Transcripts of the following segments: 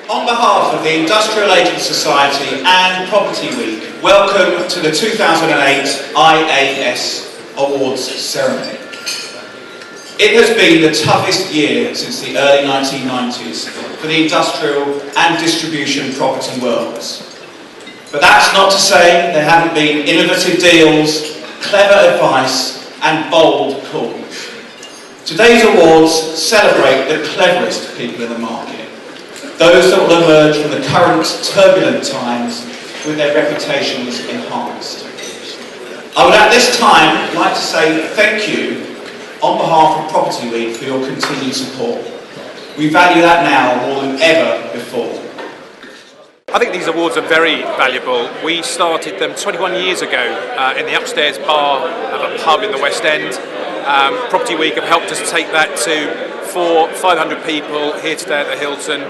On behalf of the Industrial Agents Society and Property Week, welcome to the 2008 IAS Awards ceremony. It has been the toughest year since the early 1990s for the industrial and distribution property worlds. But that's not to say there haven't been innovative deals, clever advice and bold calls. Today's awards celebrate the cleverest people in the market, those that will emerge from the current turbulent times with their reputations enhanced. I would at this time like to say thank you on behalf of Property Week for your continued support. We value that now more than ever before. I think these awards are very valuable. We started them 21 years ago in the upstairs bar of a pub in the West End. Property Week have helped us take that to 500 people here today at the Hilton,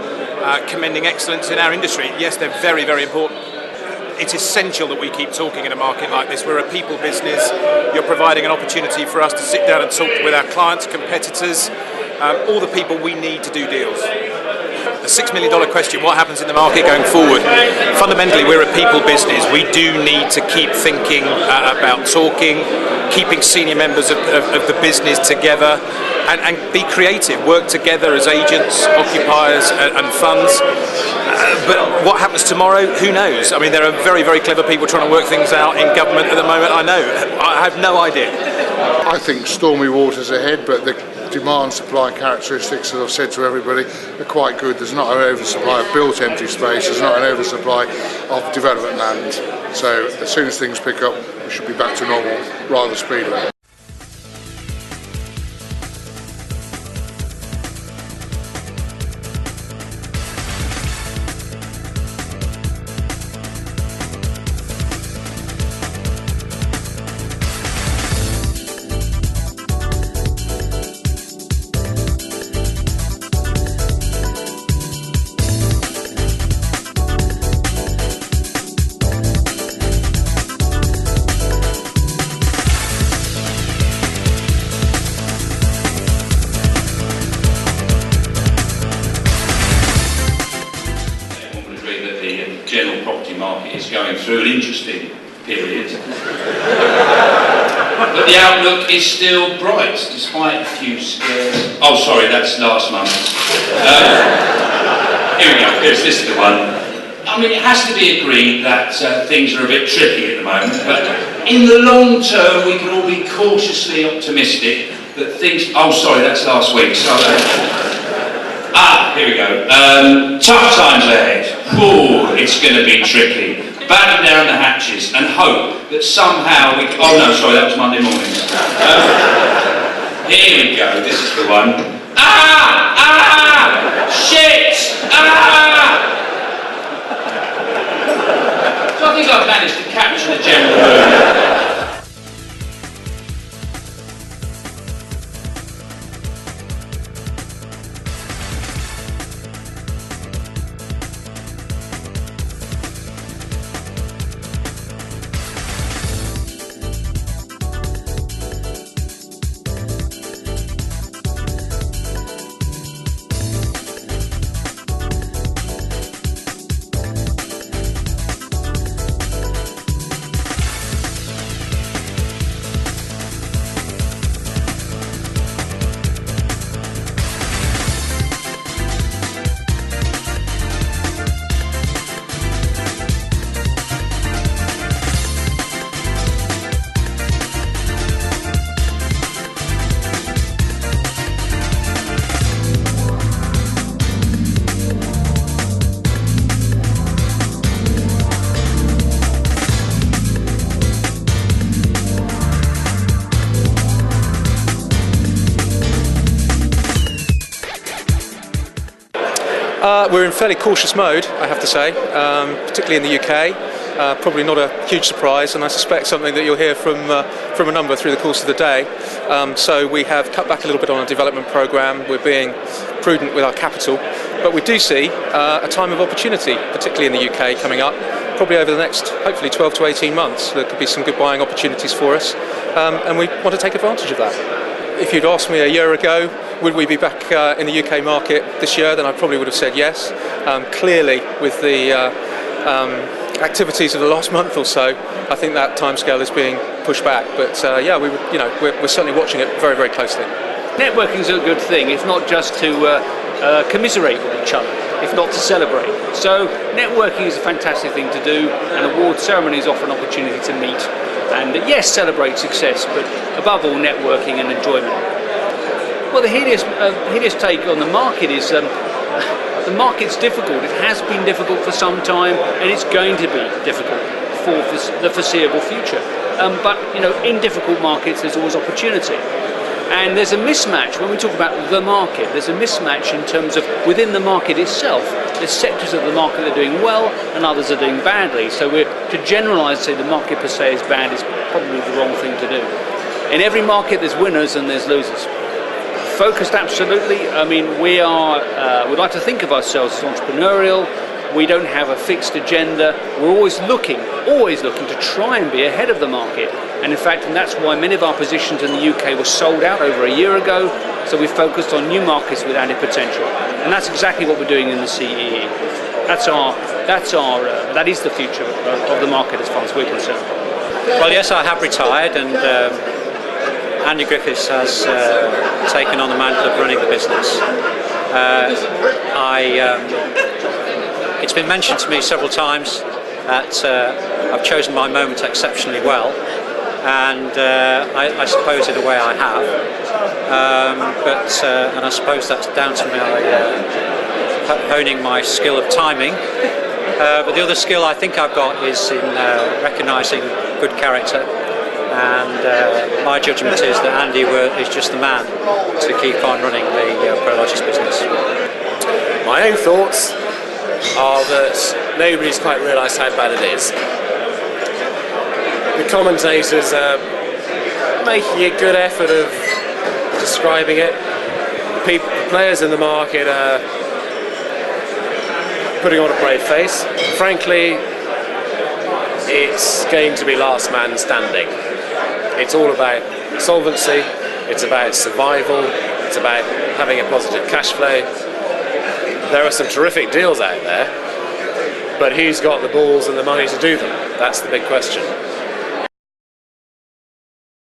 commending excellence in our industry. Yes, they're very, very important. It's essential that we keep talking in a market like this. We're a people business. You're providing an opportunity for us to sit down and talk with our clients, competitors, all the people we need to do deals. The $6 million question, what happens in the market going forward? Fundamentally, we're a people business. We do need to keep thinking about talking, keeping senior members of the business together and be creative, work together as agents, occupiers and funds. But what happens tomorrow, who knows? I mean, there are very, very clever people trying to work things out in government at the moment, I know. I have no idea. I think stormy waters ahead, but the demand-supply characteristics, as I've said to everybody, are quite good. There's not an oversupply of built empty space, there's not an oversupply of development land. So as soon as things pick up, we should be back to normal rather speedily. The general property market is going through an interesting period. But the outlook is still bright, despite a few scares. Oh, sorry, that's last month. Here we go, this is the one. I mean, it has to be agreed that things are a bit tricky at the moment, but in the long term, we can all be cautiously optimistic that things... Oh, sorry, that's last week. So, here we go. Tough times ahead. Oh, it's going to be tricky. Batten down the hatches and hope that somehow we... Oh no, sorry, that was Monday morning. Here we go, this is the one. Shit! So I think I've managed to capture the general mood. We're in fairly cautious mode, I have to say, particularly in the UK. Probably not a huge surprise, and I suspect something that you'll hear from a number through the course of the day. So we have cut back a little bit on our development programme. We're being prudent with our capital, but we do see a time of opportunity, particularly in the UK, coming up. Probably over the next, hopefully, 12 to 18 months. There could be some good buying opportunities for us, and we want to take advantage of that. If you'd asked me a year ago would we be back in the UK market this year, then I probably would have said yes. Clearly, with the activities of the last month or so, I think that timescale is being pushed back. But yeah, we're certainly watching it very, very closely. Networking is a good thing, if not just to commiserate with each other, if not to celebrate. So networking is a fantastic thing to do, and award ceremonies offer an opportunity to meet and, yes, celebrate success, but above all, networking and enjoyment. Well, the hideous take on the market is the market's difficult. It has been difficult for some time, and it's going to be difficult for the foreseeable future. But in difficult markets, there's always opportunity. And there's a mismatch when we talk about the market. There's a mismatch in terms of within the market itself. There's sectors of the market that are doing well, and others are doing badly. So to generalise, say the market per se is bad is probably the wrong thing to do. In every market, there's winners and there's losers. Focused, absolutely. I mean, we'd like to think of ourselves as entrepreneurial. We don't have a fixed agenda. We're always looking to try and be ahead of the market. And in fact, that's why many of our positions in the UK were sold out over a year ago. So we focused on new markets with added potential. And that's exactly what we're doing in the CEE. That is the future of the market as far as we're concerned. Well, yes, I have retired, and Andy Griffiths has taken on the mantle of running the business. It's been mentioned to me several times that I've chosen my moment exceptionally well, and I suppose in a way I have. And I suppose that's down to me honing my skill of timing. But the other skill I think I've got is in recognising good character. And my judgment is that Andy is just the man to keep on running the Prologis business. My own thoughts are that nobody's quite realised how bad it is. The commentators are making a good effort of describing it. The players in the market are putting on a brave face. Frankly, it's going to be last man standing. It's all about solvency, it's about survival, it's about having a positive cash flow. There are some terrific deals out there, but who's got the balls and the money to do them? That's the big question.